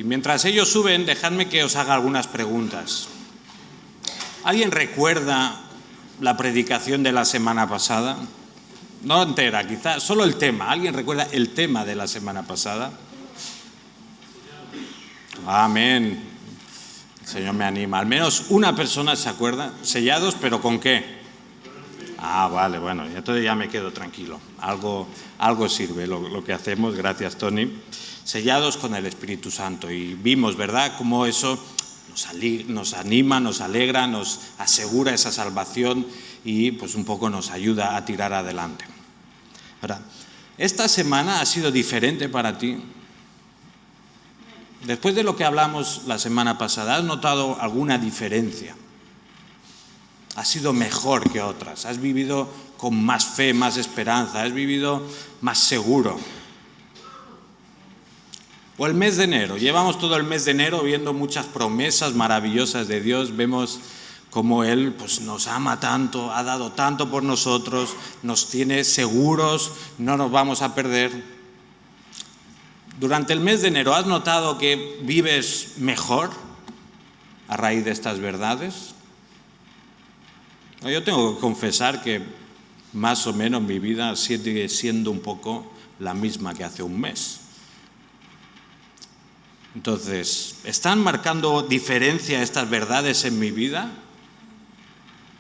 Y mientras ellos suben, dejadme que os haga algunas preguntas. ¿Alguien recuerda la predicación de la semana pasada? No entera, quizás, solo el tema. ¿Alguien recuerda el tema de la semana pasada? Amén. El Señor me anima. Al menos una persona se acuerda. ¿Sellados, pero con qué? Vale, bueno, entonces ya me quedo tranquilo. Algo sirve lo que hacemos, gracias Tony. Sellados con el Espíritu Santo. Y vimos, ¿verdad?, cómo eso nos anima, nos alegra, nos asegura esa salvación y pues un poco nos ayuda a tirar adelante. Ahora, ¿esta semana ha sido diferente para ti? Después de lo que hablamos la semana pasada, ¿has notado alguna diferencia? ¿Has sido mejor que otras? ¿Has vivido con más fe, más esperanza? ¿Has vivido más seguro? O el mes de enero. Llevamos todo el mes de enero viendo muchas promesas maravillosas de Dios. Vemos cómo Él pues, nos ama tanto, ha dado tanto por nosotros, nos tiene seguros, no nos vamos a perder. Durante el mes de enero, ¿has notado que vives mejor a raíz de estas verdades? Yo tengo que confesar que más o menos mi vida sigue siendo un poco la misma que hace un mes. Entonces, ¿están marcando diferencia estas verdades en mi vida?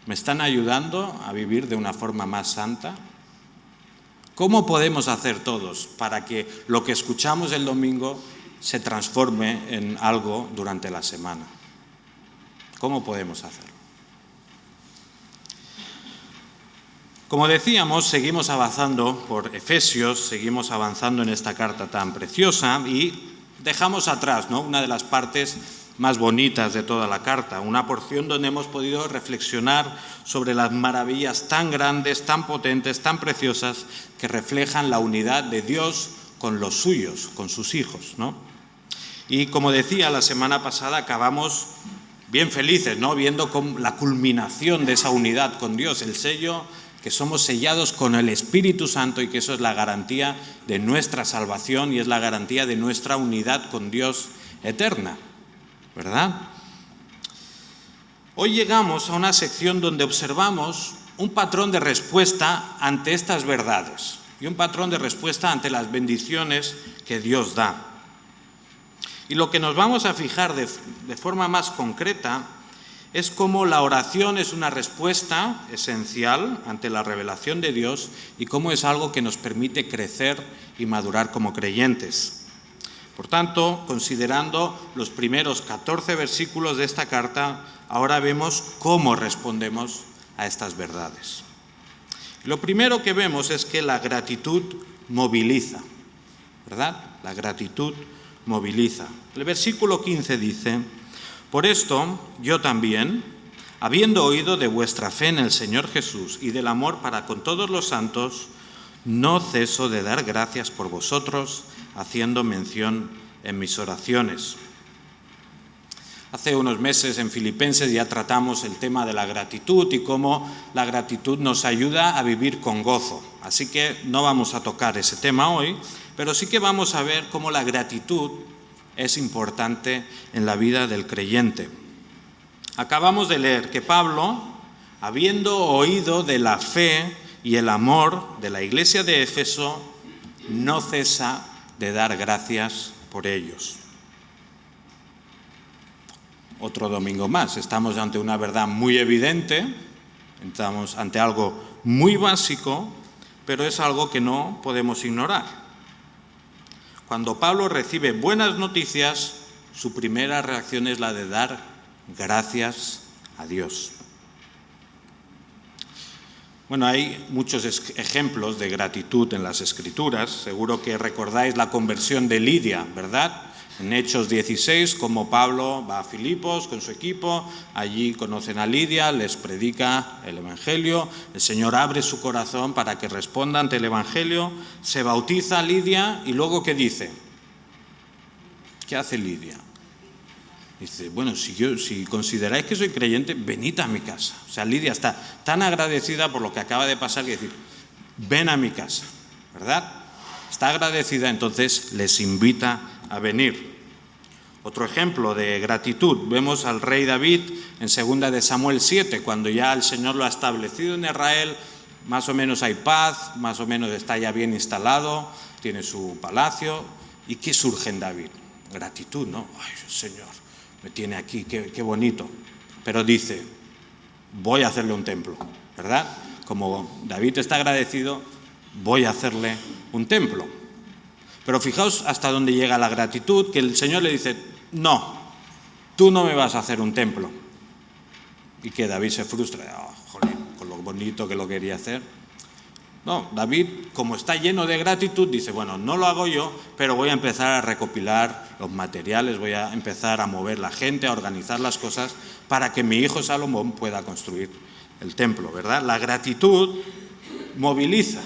¿Me están ayudando a vivir de una forma más santa? ¿Cómo podemos hacer todos para que lo que escuchamos el domingo se transforme en algo durante la semana? ¿Cómo podemos hacerlo? Como decíamos, seguimos avanzando por Efesios, seguimos avanzando en esta carta tan preciosa y dejamos atrás, ¿no?, una de las partes más bonitas de toda la carta, una porción donde hemos podido reflexionar sobre las maravillas tan grandes, tan potentes, tan preciosas que reflejan la unidad de Dios con los suyos, con sus hijos, ¿no? Y como decía la semana pasada, acabamos bien felices, ¿no?, viendo la culminación de esa unidad con Dios, el sello, que somos sellados con el Espíritu Santo y que eso es la garantía de nuestra salvación y es la garantía de nuestra unidad con Dios eterna, ¿verdad? Hoy llegamos a una sección donde observamos un patrón de respuesta ante estas verdades y un patrón de respuesta ante las bendiciones que Dios da. Y lo que nos vamos a fijar de forma más concreta es cómo la oración es una respuesta esencial ante la revelación de Dios y cómo es algo que nos permite crecer y madurar como creyentes. Por tanto, considerando los primeros 14 versículos de esta carta, ahora vemos cómo respondemos a estas verdades. Lo primero que vemos es que la gratitud moviliza, ¿verdad? La gratitud moviliza. El versículo 15 dice: por esto, yo también, habiendo oído de vuestra fe en el Señor Jesús y del amor para con todos los santos, no ceso de dar gracias por vosotros, haciendo mención en mis oraciones. Hace unos meses en Filipenses ya tratamos el tema de la gratitud y cómo la gratitud nos ayuda a vivir con gozo. Así que no vamos a tocar ese tema hoy, pero sí que vamos a ver cómo la gratitud es importante en la vida del creyente. Acabamos de leer que Pablo, habiendo oído de la fe y el amor de la iglesia de Éfeso, no cesa de dar gracias por ellos. Otro domingo más, estamos ante una verdad muy evidente, estamos ante algo muy básico, pero es algo que no podemos ignorar. Cuando Pablo recibe buenas noticias, su primera reacción es la de dar gracias a Dios. Bueno, hay muchos ejemplos de gratitud en las Escrituras. Seguro que recordáis la conversión de Lidia, ¿verdad? En Hechos 16, como Pablo va a Filipos con su equipo, allí conocen a Lidia, les predica el Evangelio, el Señor abre su corazón para que responda ante el Evangelio, se bautiza Lidia y luego ¿qué dice? ¿Qué hace Lidia? Dice, bueno, si consideráis que soy creyente, venid a mi casa. O sea, Lidia está tan agradecida por lo que acaba de pasar que decir, ven a mi casa, ¿verdad? Está agradecida, entonces les invita a venir. Otro ejemplo de gratitud, vemos al rey David en 2 de Samuel 7, cuando ya el Señor lo ha establecido en Israel, más o menos hay paz, más o menos está ya bien instalado, tiene su palacio. ¿Y qué surge en David? Gratitud, ¿no? Ay, Señor, me tiene aquí, qué bonito. Pero dice, voy a hacerle un templo, ¿verdad? Como David está agradecido, voy a hacerle un templo. Pero fijaos hasta dónde llega la gratitud, que el Señor le dice, no, tú no me vas a hacer un templo. Y que David se frustra, joder, con lo bonito que lo quería hacer. No, David, como está lleno de gratitud, dice, bueno, no lo hago yo, pero voy a empezar a recopilar los materiales, voy a empezar a mover la gente, a organizar las cosas para que mi hijo Salomón pueda construir el templo, ¿verdad? La gratitud moviliza,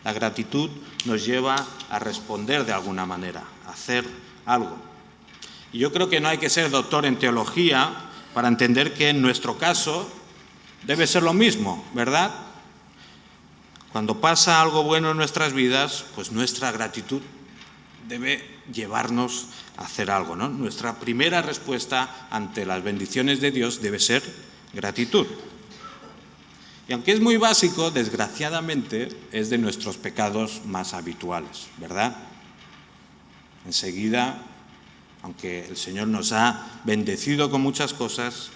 la gratitud nos lleva a responder de alguna manera, a hacer algo. Y yo creo que no hay que ser doctor en teología para entender que en nuestro caso debe ser lo mismo, ¿verdad? Cuando pasa algo bueno en nuestras vidas, pues nuestra gratitud debe llevarnos a hacer algo, ¿no? Nuestra primera respuesta ante las bendiciones de Dios debe ser gratitud. Y aunque es muy básico, desgraciadamente es de nuestros pecados más habituales, ¿verdad? Enseguida, aunque el Señor nos ha bendecido con muchas cosas,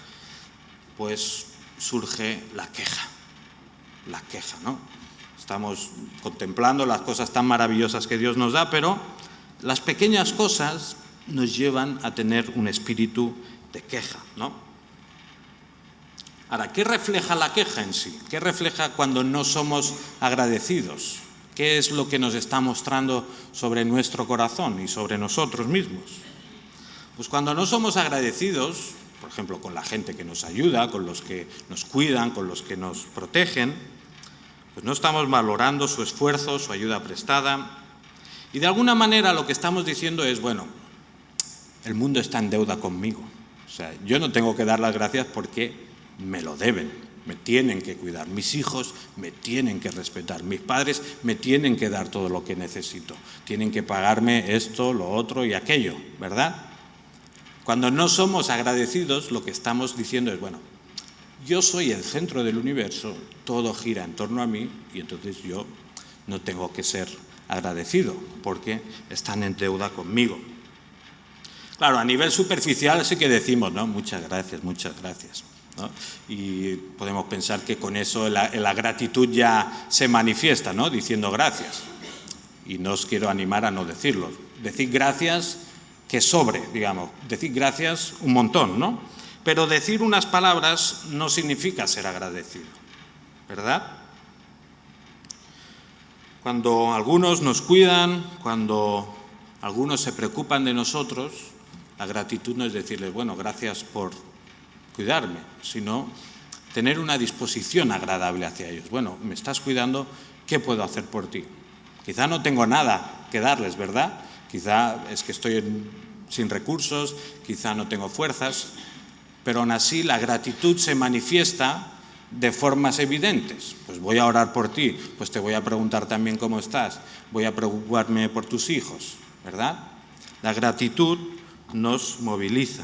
pues surge la queja, ¿no? Estamos contemplando las cosas tan maravillosas que Dios nos da, pero las pequeñas cosas nos llevan a tener un espíritu de queja, ¿no? Ahora, ¿qué refleja la queja en sí? ¿Qué refleja cuando no somos agradecidos? ¿Qué es lo que nos está mostrando sobre nuestro corazón y sobre nosotros mismos? Pues cuando no somos agradecidos, por ejemplo, con la gente que nos ayuda, con los que nos cuidan, con los que nos protegen, pues no estamos valorando su esfuerzo, su ayuda prestada. Y de alguna manera lo que estamos diciendo es, bueno, el mundo está en deuda conmigo. O sea, yo no tengo que dar las gracias porque me lo deben, me tienen que cuidar. Mis hijos me tienen que respetar. Mis padres me tienen que dar todo lo que necesito. Tienen que pagarme esto, lo otro y aquello, ¿verdad? Cuando no somos agradecidos, lo que estamos diciendo es, bueno, yo soy el centro del universo, todo gira en torno a mí y entonces yo no tengo que ser agradecido porque están en deuda conmigo. Claro, a nivel superficial sí que decimos, ¿no? Muchas gracias, ¿no? Y podemos pensar que con eso la gratitud ya se manifiesta, ¿no? Diciendo gracias. Y no os quiero animar a no decirlo. Decir gracias que sobre, digamos. Decir gracias un montón, ¿no? Pero decir unas palabras no significa ser agradecido, ¿verdad? Cuando algunos nos cuidan, cuando algunos se preocupan de nosotros, la gratitud no es decirles, bueno, gracias por cuidarme, sino tener una disposición agradable hacia ellos. Bueno, me estás cuidando, ¿qué puedo hacer por ti? Quizá no tengo nada que darles, ¿verdad? Quizá es que estoy sin recursos, quizá no tengo fuerzas, pero aún así la gratitud se manifiesta de formas evidentes. Pues voy a orar por ti, pues te voy a preguntar también cómo estás, voy a preocuparme por tus hijos, ¿verdad? La gratitud nos moviliza.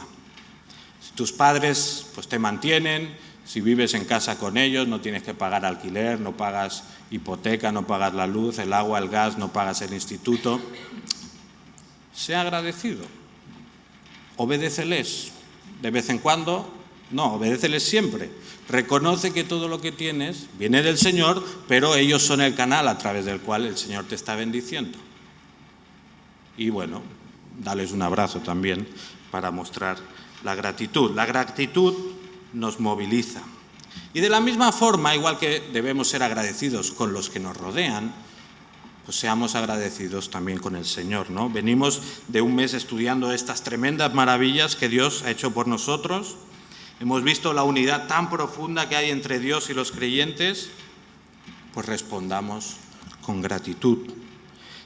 Si tus padres pues te mantienen, si vives en casa con ellos, no tienes que pagar alquiler, no pagas hipoteca, no pagas la luz, el agua, el gas, no pagas el instituto, sea agradecido, obedéceles. De vez en cuando, no, obedéceles siempre. Reconoce que todo lo que tienes viene del Señor, pero ellos son el canal a través del cual el Señor te está bendiciendo. Y bueno, dales un abrazo también para mostrar la gratitud. La gratitud nos moviliza. Y de la misma forma, igual que debemos ser agradecidos con los que nos rodean, pues seamos agradecidos también con el Señor, ¿no? Venimos de un mes estudiando estas tremendas maravillas que Dios ha hecho por nosotros. Hemos visto la unidad tan profunda que hay entre Dios y los creyentes. Pues respondamos con gratitud.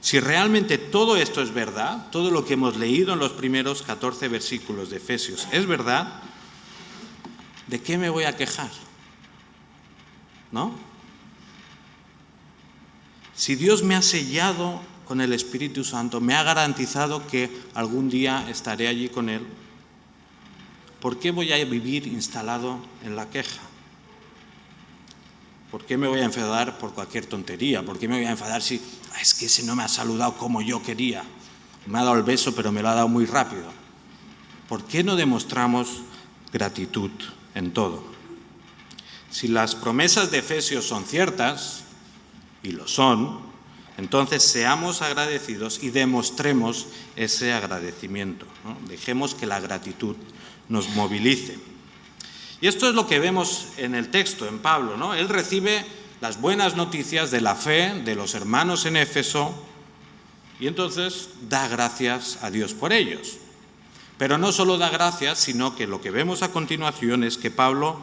Si realmente todo esto es verdad, todo lo que hemos leído en los primeros 14 versículos de Efesios es verdad, ¿de qué me voy a quejar? ¿No? Si Dios me ha sellado con el Espíritu Santo, me ha garantizado que algún día estaré allí con Él. ¿Por qué voy a vivir instalado en la queja? ¿Por qué me voy a enfadar por cualquier tontería? ¿Por qué me voy a enfadar si es que ese no me ha saludado como yo quería? Me ha dado el beso, pero me lo ha dado muy rápido. ¿Por qué no demostramos gratitud en todo? Si las promesas de Efesios son ciertas, y lo son, entonces seamos agradecidos y demostremos ese agradecimiento, ¿no? Dejemos que la gratitud nos movilice. Y esto es lo que vemos en el texto, en Pablo, ¿no? Él recibe las buenas noticias de la fe de los hermanos en Éfeso y entonces da gracias a Dios por ellos. Pero no solo da gracias, sino que lo que vemos a continuación es que Pablo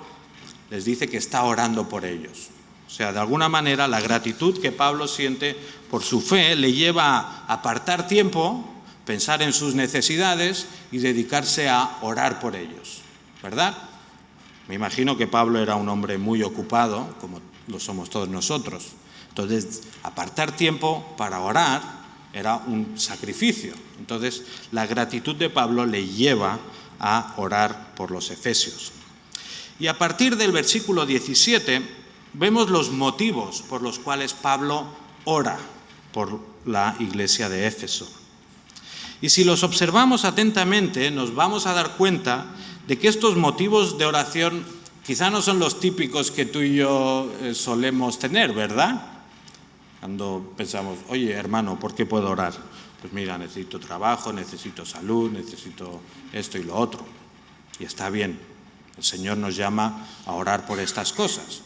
les dice que está orando por ellos. O sea, de alguna manera la gratitud que Pablo siente por su fe le lleva a apartar tiempo, pensar en sus necesidades y dedicarse a orar por ellos, ¿verdad? Me imagino que Pablo era un hombre muy ocupado, como lo somos todos nosotros. Entonces, apartar tiempo para orar era un sacrificio. Entonces, la gratitud de Pablo le lleva a orar por los efesios. Y a partir del versículo 17, vemos los motivos por los cuales Pablo ora por la iglesia de Éfeso. Y si los observamos atentamente, nos vamos a dar cuenta de que estos motivos de oración quizá no son los típicos que tú y yo solemos tener, ¿verdad? Cuando pensamos, oye, hermano, ¿por qué puedo orar? Pues mira, necesito trabajo, necesito salud, necesito esto y lo otro. Y está bien, el Señor nos llama a orar por estas cosas.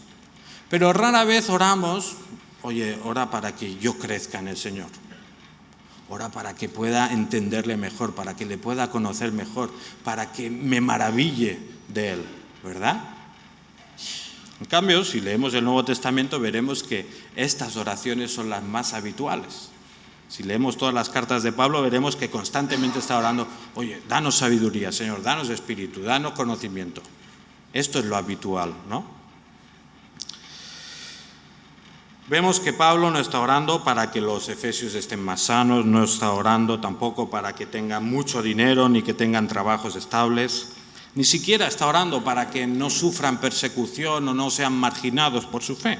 Pero rara vez oramos, oye, ora para que yo crezca en el Señor. Ora para que pueda entenderle mejor, para que le pueda conocer mejor, para que me maraville de Él, ¿verdad? En cambio, si leemos el Nuevo Testamento, veremos que estas oraciones son las más habituales. Si leemos todas las cartas de Pablo, veremos que constantemente está orando, oye, danos sabiduría, Señor, danos espíritu, danos conocimiento. Esto es lo habitual, ¿no? Vemos que Pablo no está orando para que los efesios estén más sanos, no está orando tampoco para que tengan mucho dinero ni que tengan trabajos estables, ni siquiera está orando para que no sufran persecución o no sean marginados por su fe.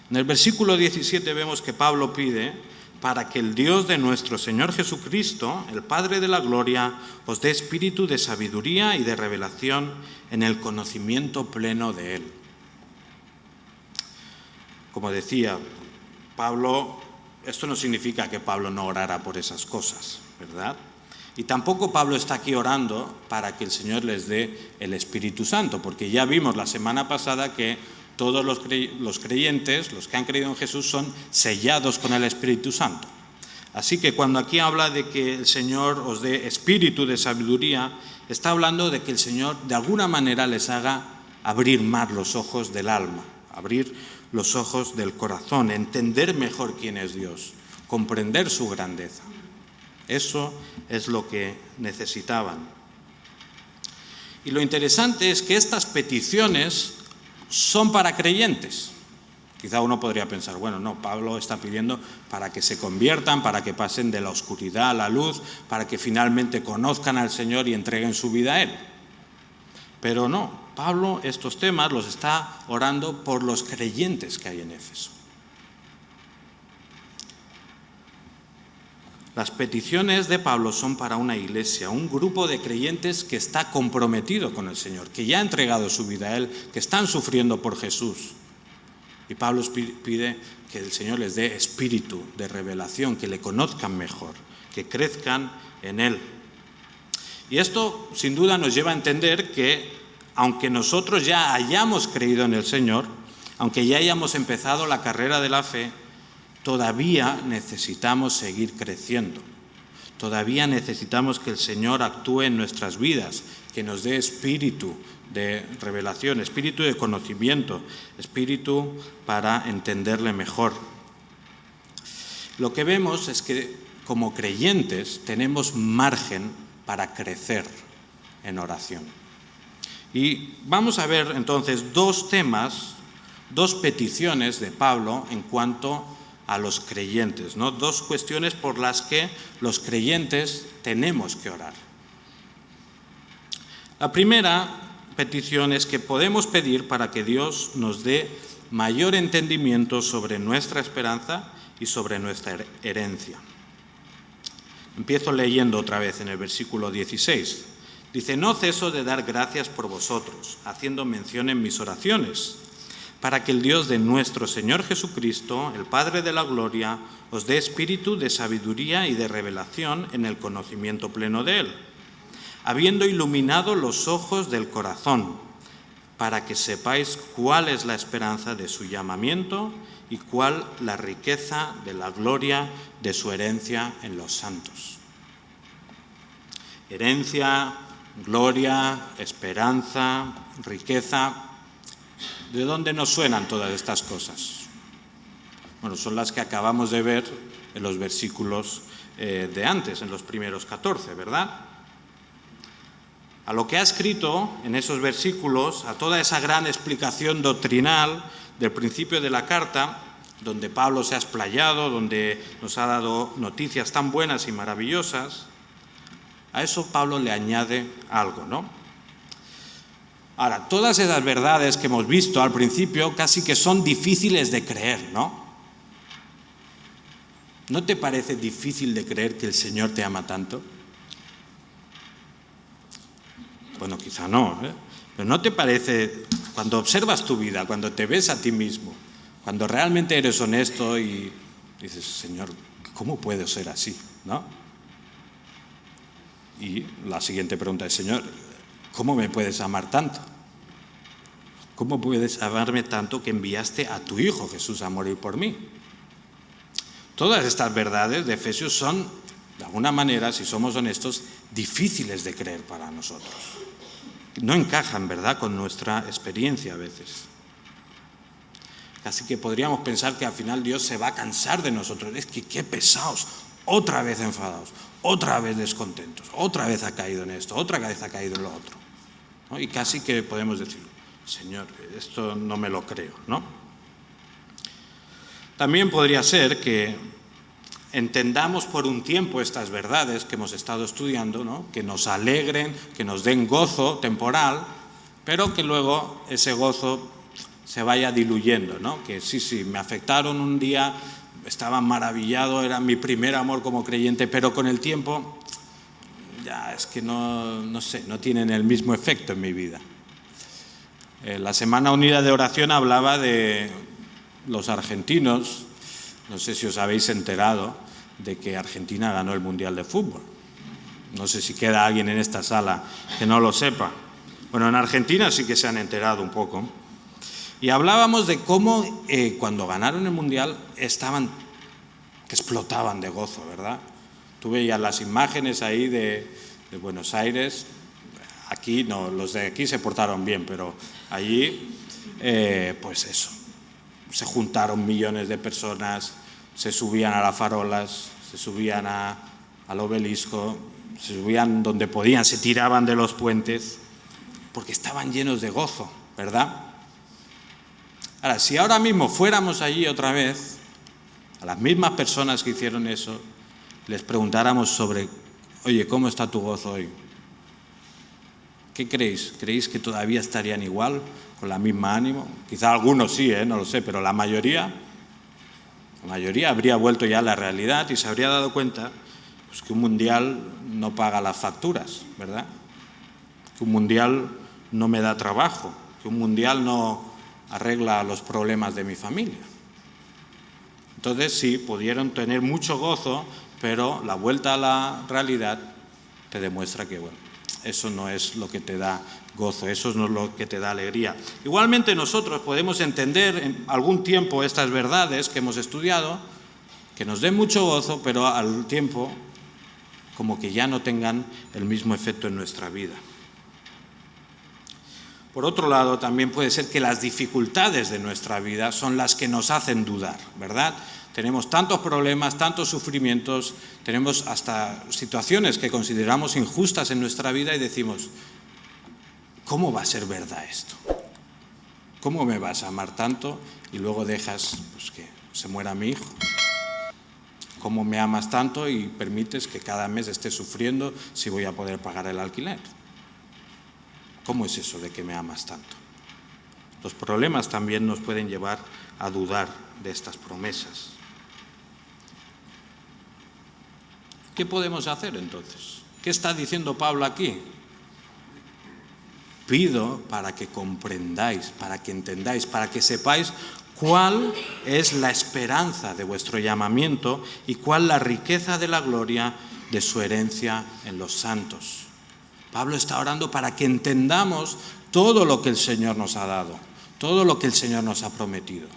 En el versículo 17 vemos que Pablo pide para que el Dios de nuestro Señor Jesucristo, el Padre de la gloria, os dé espíritu de sabiduría y de revelación en el conocimiento pleno de Él. Como decía Pablo, esto no significa que Pablo no orara por esas cosas, ¿verdad? Y tampoco Pablo está aquí orando para que el Señor les dé el Espíritu Santo, porque ya vimos la semana pasada que todos los creyentes, los que han creído en Jesús, son sellados con el Espíritu Santo. Así que cuando aquí habla de que el Señor os dé espíritu de sabiduría, está hablando de que el Señor de alguna manera les haga abrir más los ojos del alma, abrir los ojos del corazón, entender mejor quién es Dios, comprender su grandeza. Eso es lo que necesitaban. Y lo interesante es que estas peticiones son para creyentes. Quizá uno podría pensar, bueno, no, Pablo está pidiendo para que se conviertan, para que pasen de la oscuridad a la luz, para que finalmente conozcan al Señor y entreguen su vida a Él. Pero no, Pablo estos temas los está orando por los creyentes que hay en Éfeso. Las peticiones de Pablo son para una iglesia, un grupo de creyentes que está comprometido con el Señor, que ya ha entregado su vida a Él, que están sufriendo por Jesús. Y Pablo pide que el Señor les dé espíritu de revelación, que le conozcan mejor, que crezcan en Él. Y esto sin duda nos lleva a entender que aunque nosotros ya hayamos creído en el Señor, aunque ya hayamos empezado la carrera de la fe, todavía necesitamos seguir creciendo. Todavía necesitamos que el Señor actúe en nuestras vidas, que nos dé espíritu de revelación, espíritu de conocimiento, espíritu para entenderle mejor. Lo que vemos es que como creyentes tenemos margen para crecer en oración. Y vamos a ver entonces dos temas, dos peticiones de Pablo en cuanto a los creyentes, ¿no? Dos cuestiones por las que los creyentes tenemos que orar. La primera petición es que podemos pedir para que Dios nos dé mayor entendimiento sobre nuestra esperanza y sobre nuestra herencia. Empiezo leyendo otra vez en el versículo 16. Dice: no ceso de dar gracias por vosotros, haciendo mención en mis oraciones, para que el Dios de nuestro Señor Jesucristo, el Padre de la gloria, os dé espíritu de sabiduría y de revelación en el conocimiento pleno de Él, habiendo iluminado los ojos del corazón, para que sepáis cuál es la esperanza de su llamamiento y cuál la riqueza de la gloria de su herencia en los santos. Herencia, gloria, esperanza, riqueza. ¿De dónde nos suenan todas estas cosas? Bueno, son las que acabamos de ver en los versículos de antes, en los primeros 14, ¿verdad? A lo que ha escrito en esos versículos, a toda esa gran explicación doctrinal del principio de la carta, donde Pablo se ha explayado, donde nos ha dado noticias tan buenas y maravillosas, a eso Pablo le añade algo, ¿no? Ahora, todas esas verdades que hemos visto al principio casi que son difíciles de creer, ¿no? ¿No te parece difícil de creer que el Señor te ama tanto? Bueno, quizá no, ¿eh? Pero ¿no te parece, cuando observas tu vida, cuando te ves a ti mismo, cuando realmente eres honesto y dices: Señor, ¿cómo puedo ser así? ¿No? Y la siguiente pregunta es: Señor, ¿cómo me puedes amar tanto? ¿Cómo puedes amarme tanto que enviaste a tu Hijo Jesús a morir por mí? Todas estas verdades de Efesios son, de alguna manera, si somos honestos, difíciles de creer para nosotros. No encajan, ¿verdad?, con nuestra experiencia a veces. Casi que podríamos pensar que al final Dios se va a cansar de nosotros. Es que qué pesados, otra vez enfadados, otra vez descontentos, otra vez ha caído en esto, otra vez ha caído en lo otro, ¿no? Y casi que podemos decir: Señor, esto no me lo creo, ¿no? También podría ser que entendamos por un tiempo estas verdades que hemos estado estudiando, ¿no? Que nos alegren, que nos den gozo temporal, pero que luego ese gozo se vaya diluyendo, ¿no? Que sí, me afectaron un día, estaba maravillado, era mi primer amor como creyente, pero con el tiempo ya es que no sé, no tienen el mismo efecto en mi vida. La Semana Unida de Oración hablaba de los argentinos. No sé si os habéis enterado de que Argentina ganó el Mundial de Fútbol. No sé si queda alguien en esta sala que no lo sepa. Bueno, en Argentina sí que se han enterado un poco. Y hablábamos de cómo cuando ganaron el Mundial explotaban de gozo, ¿verdad? Tú veías las imágenes ahí de Buenos Aires. Aquí no, los de aquí se portaron bien, pero allí, pues eso, se juntaron millones de personas, se subían a las farolas, se subían al obelisco, se subían donde podían, se tiraban de los puentes, porque estaban llenos de gozo, ¿verdad? Ahora, si ahora mismo fuéramos allí otra vez, a las mismas personas que hicieron eso, les preguntáramos sobre: oye, ¿cómo está tu gozo hoy? ¿Qué creéis? ¿Creéis que todavía estarían igual, con la misma ánimo? Quizá algunos sí, no lo sé, pero la mayoría habría vuelto ya a la realidad y se habría dado cuenta, pues, que un mundial no paga las facturas, ¿verdad? Que un mundial no me da trabajo, que un mundial no arregla los problemas de mi familia. Entonces sí, pudieron tener mucho gozo, pero la vuelta a la realidad te demuestra que, bueno, eso no es lo que te da gozo, eso no es lo que te da alegría. Igualmente nosotros podemos entender en algún tiempo estas verdades que hemos estudiado, que nos den mucho gozo, pero al tiempo como que ya no tengan el mismo efecto en nuestra vida. Por otro lado, también puede ser que las dificultades de nuestra vida son las que nos hacen dudar, ¿verdad? Tenemos tantos problemas, tantos sufrimientos, tenemos hasta situaciones que consideramos injustas en nuestra vida y decimos: ¿cómo va a ser verdad esto? ¿Cómo me vas a amar tanto y luego dejas, pues, que se muera mi hijo? ¿cómo me amas tanto y permites que cada mes esté sufriendo si voy a poder pagar el alquiler? ¿Cómo es eso de que me amas tanto? Los problemas también nos pueden llevar a dudar de estas promesas. ¿Qué podemos hacer entonces? ¿Qué está diciendo Pablo aquí? Pido para que comprendáis, para que entendáis, para que sepáis cuál es la esperanza de vuestro llamamiento y cuál la riqueza de la gloria de su herencia en los santos. Pablo está orando para que entendamos todo lo que el Señor nos ha dado, todo lo que el Señor nos ha prometido.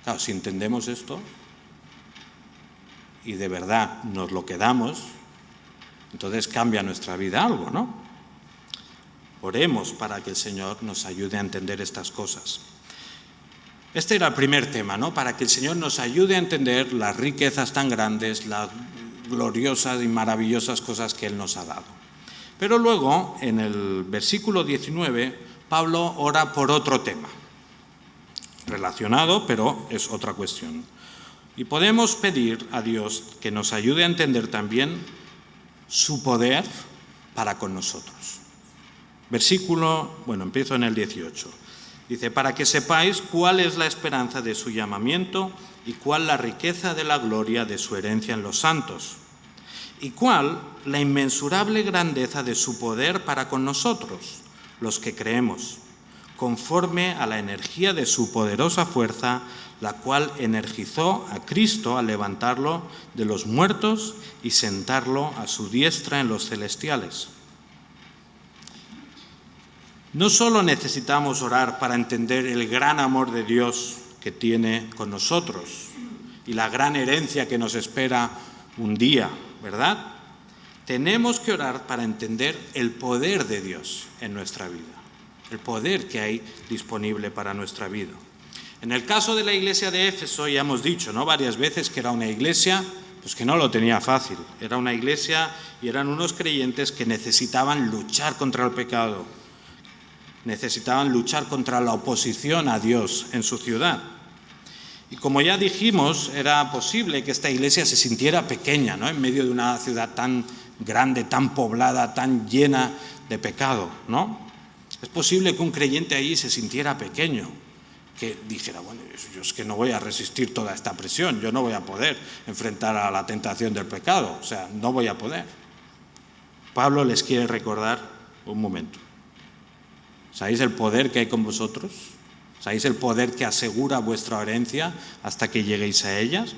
Claro, si entendemos esto y de verdad nos lo quedamos, entonces cambia nuestra vida algo, ¿no? Oremos para que el Señor nos ayude a entender estas cosas. Este era el primer tema, ¿no? Para que el Señor nos ayude a entender las riquezas tan grandes, las gloriosas y maravillosas cosas que Él nos ha dado. Pero luego, en el versículo 19, Pablo ora por otro tema, relacionado, pero es otra cuestión. Y podemos pedir a Dios que nos ayude a entender también su poder para con nosotros. Empiezo en el 18. Dice, para que sepáis cuál es la esperanza de su llamamiento y cuál la riqueza de la gloria de su herencia en los santos, y cuál la inmensurable grandeza de su poder para con nosotros, los que creemos, conforme a la energía de su poderosa fuerza, la cual energizó a Cristo al levantarlo de los muertos y sentarlo a su diestra en los celestiales. No solo necesitamos orar para entender el gran amor de Dios que tiene con nosotros y la gran herencia que nos espera un día, ¿verdad? Tenemos que orar para entender el poder de Dios en nuestra vida, el poder que hay disponible para nuestra vida. En el caso de la iglesia de Éfeso, ya hemos dicho, ¿no?, varias veces que era una iglesia pues que no lo tenía fácil. Era una iglesia y eran unos creyentes que necesitaban luchar contra el pecado, necesitaban luchar contra la oposición a Dios en su ciudad. Y como ya dijimos, era posible que esta iglesia se sintiera pequeña, ¿no?, en medio de una ciudad tan grande, tan poblada, tan llena de pecado, ¿no? Es posible que un creyente allí se sintiera pequeño, que dijera, bueno, yo es que no voy a resistir toda esta presión, yo no voy a poder enfrentar a la tentación del pecado, o sea, no voy a poder. Pablo les quiere recordar un momento. ¿Sabéis el poder que hay con vosotros? ¿Sabéis el poder que asegura vuestra herencia hasta que lleguéis a ellas?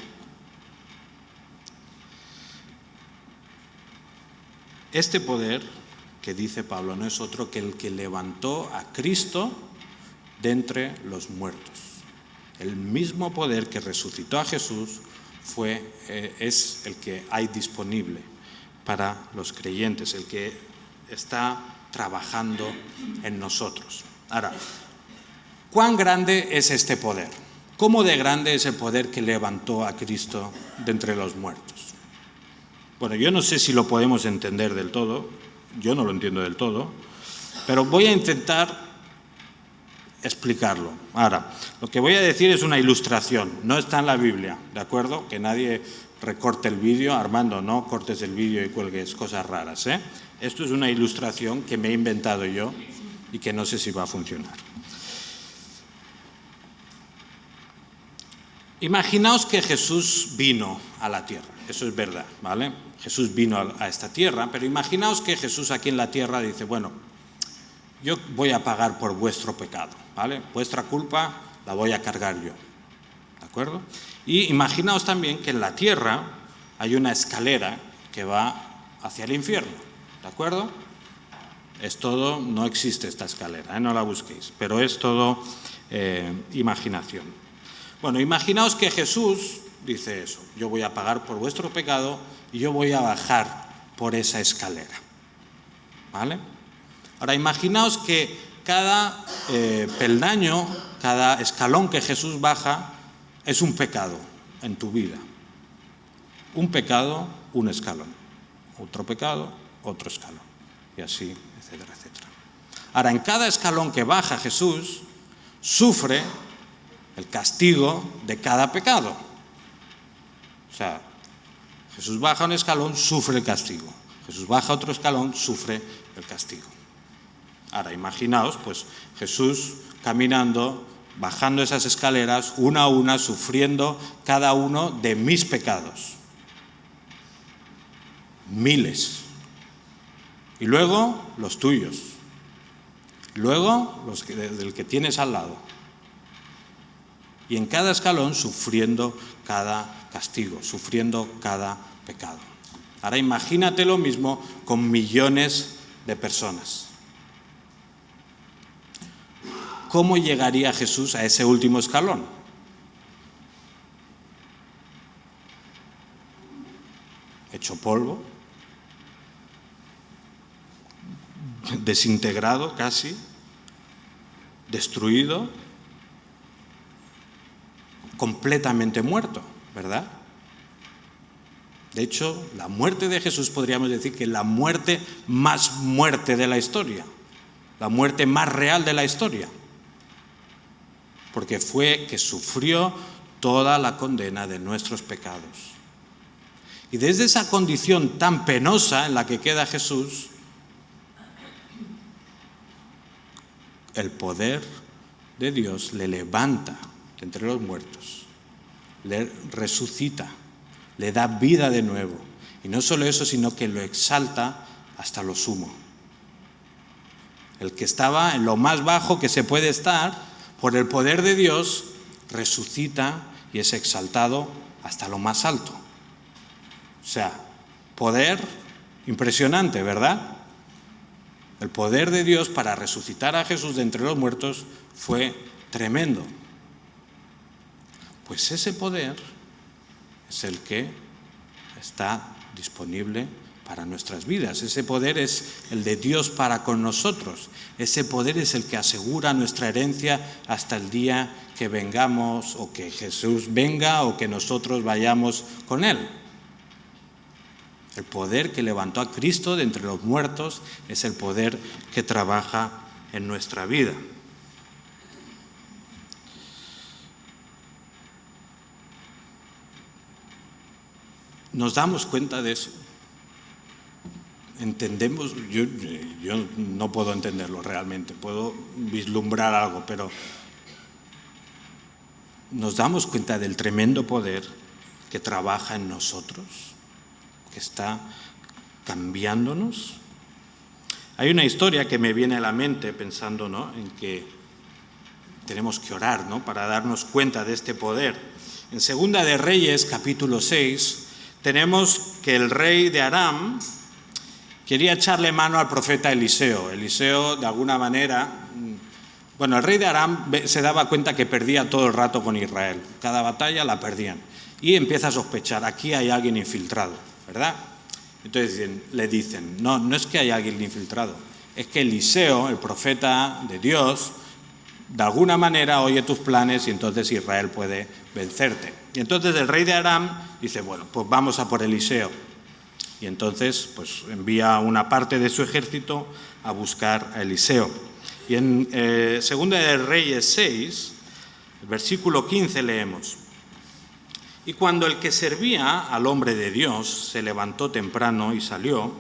Este poder que dice Pablo no es otro que el que levantó a Cristo de entre los muertos. El mismo poder que resucitó a Jesús es el que hay disponible para los creyentes, el que está trabajando en nosotros. Ahora, ¿cuán grande es este poder? ¿Cómo de grande es el poder que levantó a Cristo de entre los muertos? Bueno, yo no sé si lo podemos entender del todo, yo no lo entiendo del todo, pero voy a intentar explicarlo. Ahora, lo que voy a decir es una ilustración, no está en la Biblia, ¿de acuerdo? Que nadie recorte el vídeo. Armando, no cortes el vídeo y cuelgues cosas raras, ¿eh? Esto es una ilustración que me he inventado yo y que no sé si va a funcionar. Imaginaos que Jesús vino a la tierra, eso es verdad, ¿vale? Jesús vino a esta tierra, pero imaginaos que Jesús aquí en la tierra dice, bueno, yo voy a pagar por vuestro pecado, ¿vale? Vuestra culpa la voy a cargar yo, ¿de acuerdo? Y imaginaos también que en la tierra hay una escalera que va hacia el infierno, ¿de acuerdo? Es todo, no existe esta escalera, no la busquéis, pero es todo imaginación. Bueno, imaginaos que Jesús dice eso, yo voy a pagar por vuestro pecado y yo voy a bajar por esa escalera, ¿vale? Ahora, imaginaos que cada peldaño, cada escalón que Jesús baja es un pecado en tu vida. Un pecado, un escalón. Otro pecado, otro escalón. Y así, etcétera, etcétera. Ahora, en cada escalón que baja Jesús, sufre el castigo de cada pecado. O sea, Jesús baja un escalón, sufre el castigo. Jesús baja otro escalón, sufre el castigo. Ahora, imaginaos, pues Jesús caminando, bajando esas escaleras, una a una, sufriendo cada uno de mis pecados. Miles. Y luego los tuyos. Luego los del que tienes al lado. Y en cada escalón sufriendo cada castigo, sufriendo cada pecado. Ahora imagínate lo mismo con millones de personas. ¿Cómo llegaría Jesús a ese último escalón? Hecho polvo, desintegrado casi, destruido, completamente muerto, ¿verdad? De hecho, la muerte de Jesús podríamos decir que es la muerte más muerte de la historia, la muerte más real de la historia, porque fue que sufrió toda la condena de nuestros pecados. Y desde esa condición tan penosa en la que queda Jesús, el poder de Dios le levanta de entre los muertos, le resucita, le da vida de nuevo. Y no solo eso, sino que lo exalta hasta lo sumo. El que estaba en lo más bajo que se puede estar, por el poder de Dios, resucita y es exaltado hasta lo más alto. O sea, poder impresionante, ¿verdad? El poder de Dios para resucitar a Jesús de entre los muertos fue tremendo. Pues ese poder es el que está disponible para nuestras vidas. Ese poder es el de Dios para con nosotros. Ese poder es el que asegura nuestra herencia hasta el día que vengamos, o que Jesús venga, o que nosotros vayamos con Él. El poder que levantó a Cristo de entre los muertos es el poder que trabaja en nuestra vida. ¿Nos damos cuenta de eso? Entendemos, yo no puedo entenderlo realmente, puedo vislumbrar algo, pero ¿nos damos cuenta del tremendo poder que trabaja en nosotros, que está cambiándonos? Hay una historia que me viene a la mente pensando, ¿no?, en que tenemos que orar, ¿no?, para darnos cuenta de este poder. En Segunda de Reyes, capítulo 6, tenemos que el rey de Aram quería echarle mano al profeta Eliseo. Eliseo, de alguna manera, el rey de Aram se daba cuenta que perdía todo el rato con Israel. Cada batalla la perdían. Y empieza a sospechar, aquí hay alguien infiltrado, ¿verdad? Entonces le dicen, no es que haya alguien infiltrado, es que Eliseo, el profeta de Dios, de alguna manera oye tus planes y entonces Israel puede vencerte. Y entonces el rey de Aram dice, bueno, pues vamos a por Eliseo. Y entonces pues envía una parte de su ejército a buscar a Eliseo. Y en Segunda de Reyes 6, el versículo 15 leemos: Y cuando el que servía al hombre de Dios se levantó temprano y salió,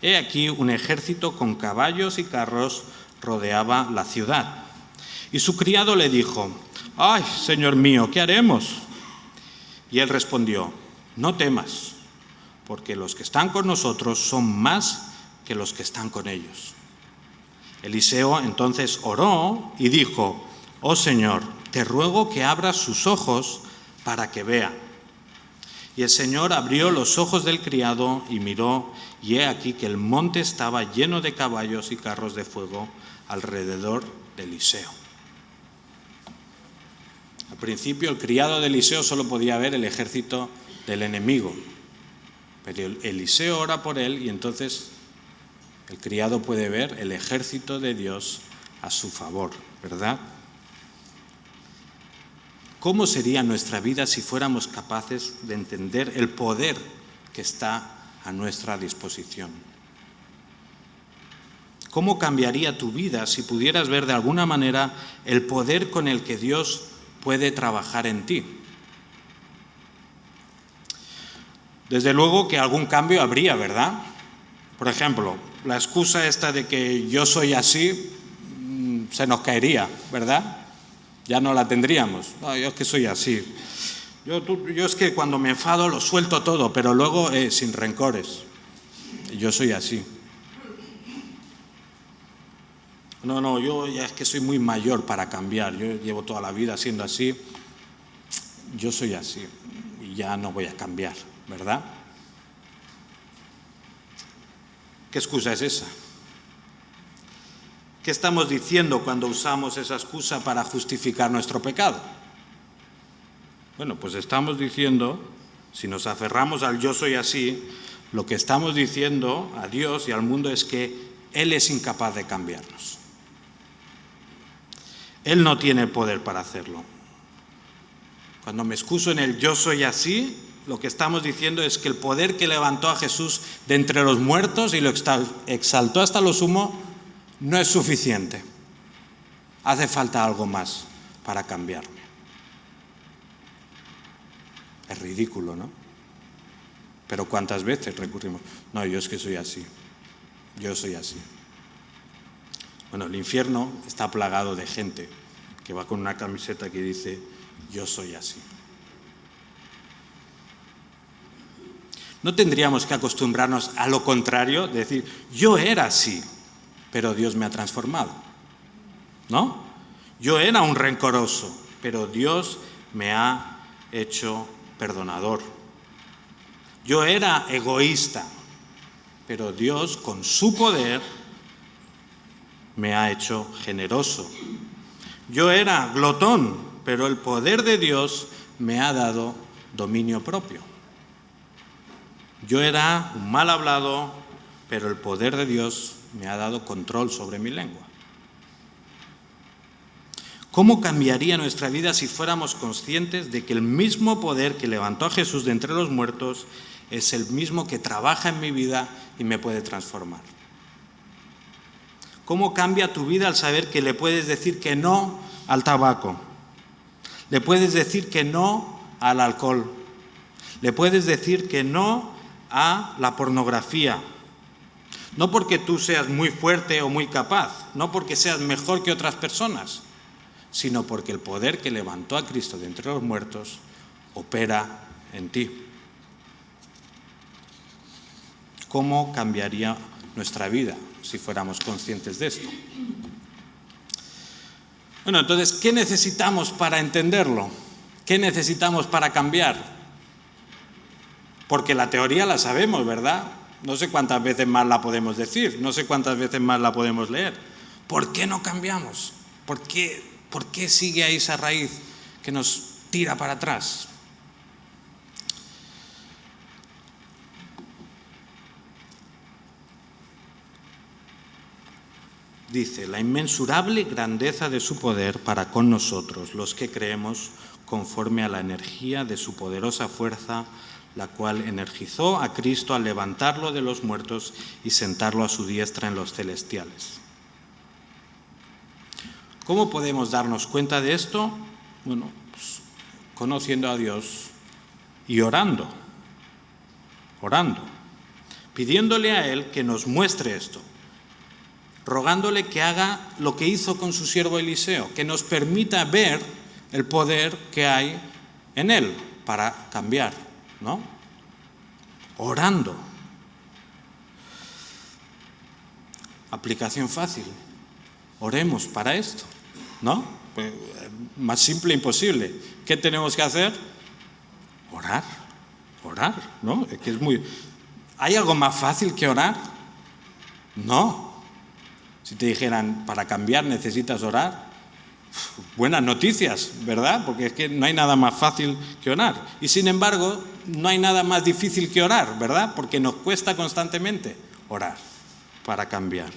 he aquí un ejército con caballos y carros rodeaba la ciudad. Y su criado le dijo: ¡Ay, señor mío, qué haremos! Y él respondió: no temas, porque los que están con nosotros son más que los que están con ellos. Eliseo entonces oró y dijo: oh Señor, te ruego que abras sus ojos para que vea. Y el Señor abrió los ojos del criado y miró, y he aquí que el monte estaba lleno de caballos y carros de fuego alrededor de Eliseo. Al principio el criado de Eliseo solo podía ver el ejército del enemigo, pero Eliseo ora por él y entonces el criado puede ver el ejército de Dios a su favor, ¿verdad? ¿Cómo sería nuestra vida si fuéramos capaces de entender el poder que está a nuestra disposición? ¿Cómo cambiaría tu vida si pudieras ver de alguna manera el poder con el que Dios puede trabajar en ti? Desde luego que algún cambio habría, ¿verdad? Por ejemplo, la excusa esta de que yo soy así se nos caería, ¿verdad? Ya no la tendríamos. No, yo es que soy así. Yo es que cuando me enfado lo suelto todo, pero luego sin rencores. Yo soy así. No, yo ya es que soy muy mayor para cambiar. Yo llevo toda la vida siendo así. Yo soy así y ya no voy a cambiar, ¿verdad? ¿Qué excusa es esa? ¿Qué estamos diciendo cuando usamos esa excusa para justificar nuestro pecado? Bueno, pues estamos diciendo, si nos aferramos al yo soy así, lo que estamos diciendo a Dios y al mundo es que Él es incapaz de cambiarnos. Él no tiene el poder para hacerlo. Cuando me excuso en el yo soy así, lo que estamos diciendo es que el poder que levantó a Jesús de entre los muertos y lo exaltó hasta lo sumo no es suficiente. Hace falta algo más para cambiarme. Es ridículo, ¿no? Pero ¿cuántas veces recurrimos? No, yo es que soy así. Yo soy así. Bueno, el infierno está plagado de gente que va con una camiseta que dice yo soy así. ¿No tendríamos que acostumbrarnos a lo contrario? Decir, yo era así, pero Dios me ha transformado. ¿No? Yo era un rencoroso, pero Dios me ha hecho perdonador. Yo era egoísta, pero Dios, con su poder, me ha hecho generoso. Yo era glotón, pero el poder de Dios me ha dado dominio propio. Yo era un mal hablado, pero el poder de Dios me ha dado control sobre mi lengua. ¿Cómo cambiaría nuestra vida si fuéramos conscientes de que el mismo poder que levantó a Jesús de entre los muertos es el mismo que trabaja en mi vida y me puede transformar? ¿Cómo cambia tu vida al saber que le puedes decir que no al tabaco? Le puedes decir que no al alcohol. Le puedes decir que no a la pornografía. No porque tú seas muy fuerte o muy capaz, no porque seas mejor que otras personas, sino porque el poder que levantó a Cristo de entre los muertos opera en ti. ¿Cómo cambiaría nuestra vida si fuéramos conscientes de esto? Bueno, entonces, ¿qué necesitamos para entenderlo? ¿Qué necesitamos para cambiar? Porque la teoría la sabemos, ¿verdad? No sé cuántas veces más la podemos decir, no sé cuántas veces más la podemos leer. ¿Por qué no cambiamos? ¿Por qué sigue ahí esa raíz que nos tira para atrás? Dice, la inmensurable grandeza de su poder para con nosotros, los que creemos, conforme a la energía de su poderosa fuerza, la cual energizó a Cristo al levantarlo de los muertos y sentarlo a su diestra en los celestiales. ¿Cómo podemos darnos cuenta de esto? Bueno, pues, conociendo a Dios y orando, pidiéndole a Él que nos muestre esto, rogándole que haga lo que hizo con su siervo Eliseo, que nos permita ver el poder que hay en Él para cambiar, ¿no? Orando. Aplicación fácil. Oremos para esto, ¿no? Pues, más simple imposible. ¿Qué tenemos que hacer? Orar, ¿no? Es que es muy... ¿Hay algo más fácil que orar? No. Si te dijeran, para cambiar necesitas orar, buenas noticias, ¿verdad? Porque es que no hay nada más fácil que orar. Y sin embargo, no hay nada más difícil que orar, ¿verdad? Porque nos cuesta constantemente orar para cambiar.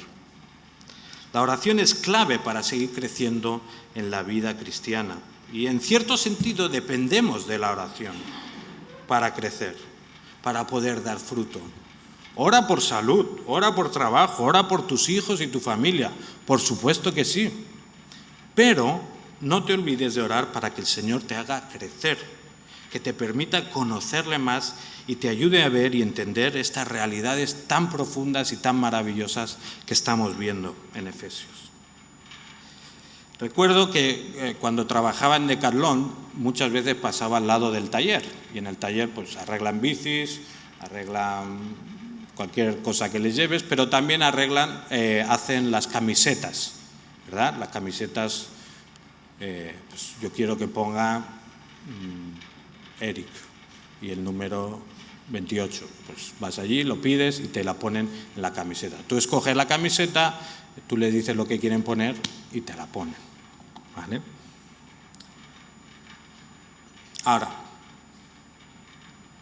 La oración es clave para seguir creciendo en la vida cristiana. Y en cierto sentido dependemos de la oración para crecer, para poder dar fruto. Ora por salud, ora por trabajo, ora por tus hijos y tu familia. Por supuesto que sí. Pero no te olvides de orar para que el Señor te haga crecer, que te permita conocerle más y te ayude a ver y entender estas realidades tan profundas y tan maravillosas que estamos viendo en Efesios. Recuerdo que cuando trabajaba en Decathlon muchas veces pasaba al lado del taller, y en el taller pues arreglan bicis, arreglan cualquier cosa que les lleves, pero también hacen las camisetas, ¿verdad? Las camisetas, pues yo quiero que ponga Eric y el número 28. Pues vas allí, lo pides y te la ponen en la camiseta. Tú escoges la camiseta, tú le dices lo que quieren poner y te la ponen, ¿vale? Ahora,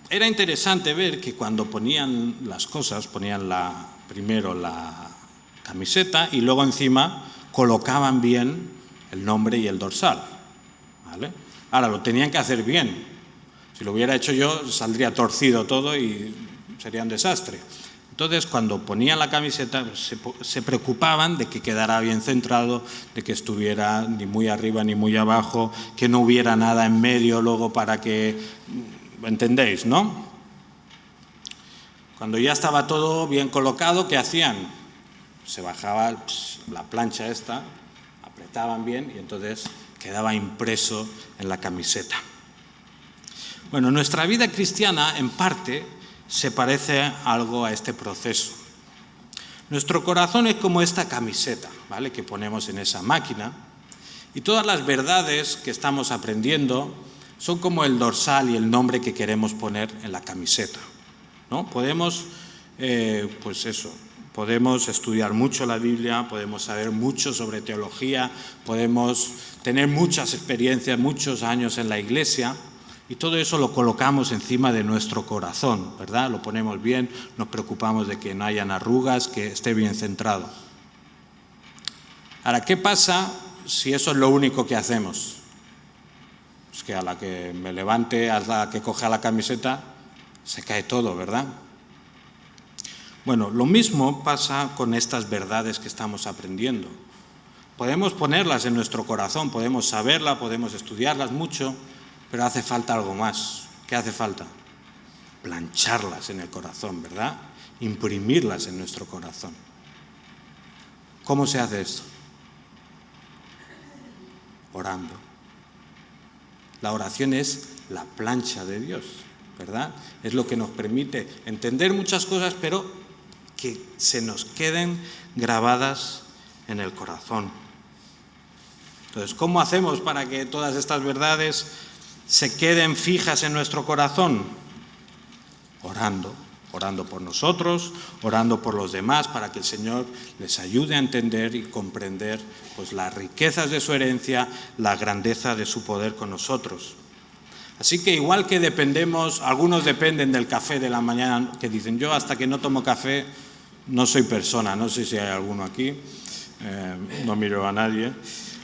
era interesante ver que cuando ponían las cosas, ponían primero la camiseta y luego encima colocaban bien el nombre y el dorsal, ¿vale? Ahora, lo tenían que hacer bien. Si lo hubiera hecho yo, saldría torcido todo y sería un desastre. Entonces, cuando ponían la camiseta, se preocupaban de que quedara bien centrado, de que estuviera ni muy arriba ni muy abajo, que no hubiera nada en medio luego para que... ¿Entendéis, no? Cuando ya estaba todo bien colocado, ¿qué hacían? Se bajaba la plancha esta, apretaban bien y entonces quedaba impreso en la camiseta. Bueno, nuestra vida cristiana, en parte, se parece algo a este proceso. Nuestro corazón es como esta camiseta, ¿vale?, que ponemos en esa máquina, y todas las verdades que estamos aprendiendo son como el dorsal y el nombre que queremos poner en la camiseta, ¿no? Podemos, podemos estudiar mucho la Biblia, podemos saber mucho sobre teología, podemos tener muchas experiencias, muchos años en la iglesia, y todo eso lo colocamos encima de nuestro corazón, ¿verdad? Lo ponemos bien, nos preocupamos de que no hayan arrugas, que esté bien centrado. Ahora, ¿qué pasa si eso es lo único que hacemos? Pues que a la que me levante, a la que coja la camiseta, se cae todo, ¿verdad? Bueno, lo mismo pasa con estas verdades que estamos aprendiendo. Podemos ponerlas en nuestro corazón, podemos saberlas, podemos estudiarlas mucho, pero hace falta algo más. ¿Qué hace falta? Plancharlas en el corazón, ¿verdad? Imprimirlas en nuestro corazón. ¿Cómo se hace esto? Orando. La oración es la plancha de Dios, ¿verdad? Es lo que nos permite entender muchas cosas, pero que se nos queden grabadas en el corazón. Entonces, ¿cómo hacemos para que todas estas verdades se queden fijas en nuestro corazón? Orando por nosotros, orando por los demás, para que el Señor les ayude a entender y comprender pues las riquezas de su herencia, la grandeza de su poder con nosotros. Así que igual que dependemos, algunos dependen del café de la mañana, que dicen, yo hasta que no tomo café no soy persona, no sé si hay alguno aquí, no miro a nadie.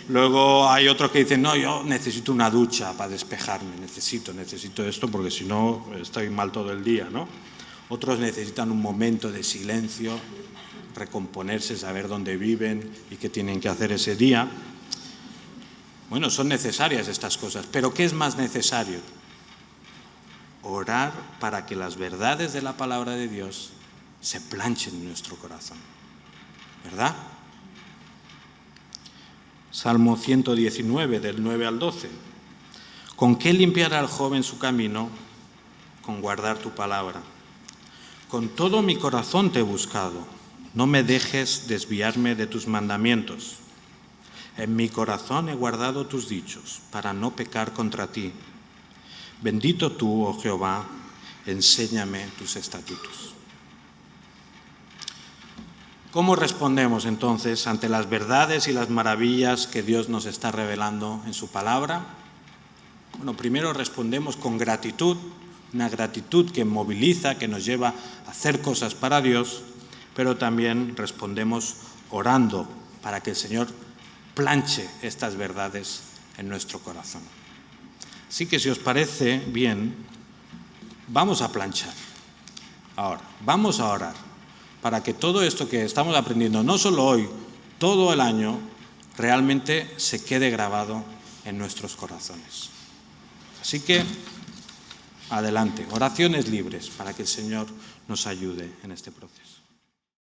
Luego hay otros que dicen, no, yo necesito una ducha para despejarme, necesito esto porque si no estoy mal todo el día, ¿no? Otros necesitan un momento de silencio, recomponerse, saber dónde viven y qué tienen que hacer ese día. Bueno, son necesarias estas cosas, pero ¿qué es más necesario? Orar para que las verdades de la palabra de Dios se planchen en nuestro corazón, ¿verdad? Salmo 119, del 9 al 12. ¿Con qué limpiará el joven su camino? Con guardar tu palabra. Con todo mi corazón te he buscado. No me dejes desviarme de tus mandamientos. En mi corazón he guardado tus dichos, para no pecar contra ti. Bendito tú, oh Jehová, enséñame tus estatutos. ¿Cómo respondemos entonces ante las verdades y las maravillas que Dios nos está revelando en su palabra? Bueno, primero respondemos con gratitud, una gratitud que moviliza, que nos lleva a hacer cosas para Dios, pero también respondemos orando para que el Señor planche estas verdades en nuestro corazón. Así que si os parece bien, vamos a planchar. Ahora, vamos a orar para que todo esto que estamos aprendiendo, no solo hoy, todo el año, realmente se quede grabado en nuestros corazones. Así que adelante. Oraciones libres para que el Señor nos ayude en este proceso.